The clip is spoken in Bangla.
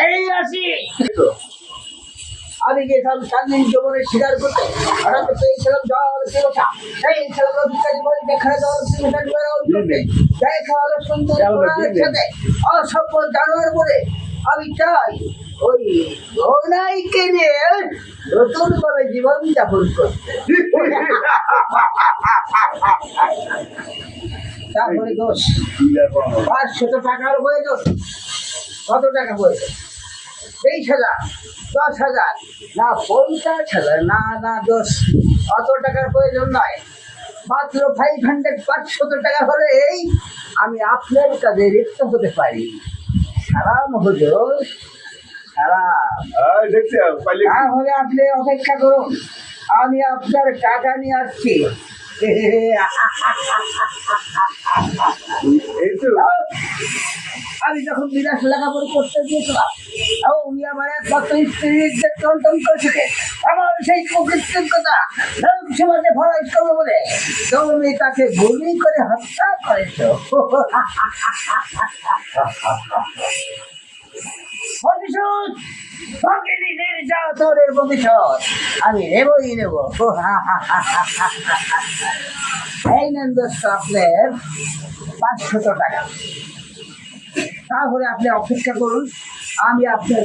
এই আসি। আমি গেছিলাম স্বাধীন জীবনের শিকার করতে, হঠাৎ পেয়েছিলাম জল পিপাসা। এই ছিলাম অভিজ্ঞতা জীবনে যেখানে জল পিপাসা জীবনে করতে দেখা হলো সুন্দর ঘোড়ার সাথে অসভ্য জানোয়ার বলে। আমি চাই ওই ঘোড়াইকে নিয়ে নতুন ভাবে জীবন যাপন করতে। তারপরে দোষ 500 টাকার প্রয়োজন। কত টাকা প্রয়োজন? 20,000, 10,000, না 50,000, না না দোষ, অত টাকার প্রয়োজন নয়। মাত্র 500 টাকা হলেই আমি আপনার কাজে লিপ্ত হতে পারি। সালাম হুজুর, সালাম। তাহলে আপনি অপেক্ষা করুন, আমি আপনার টাকা নিয়ে আসছি। আমি যখন বিদেশ লেখাপড়া করতে গিয়েছিলাম, উনি আমার একমাত্র স্ত্রীর যে টন্টন করেছিলেন, আমার সেই কৃতজ্ঞতা সমাজে ফরাজ করবো বলে তুমি তাকে গুলি করে হত্যা করেছ। প্রতিশোধ, ভগিনী নির্যাতনের প্রতিশোধ আমি নেবই নেব। এই নেন দোস্ত আপনার 500 টাকা। তাহলে আপনি অপেক্ষা করুন, আমি আপনার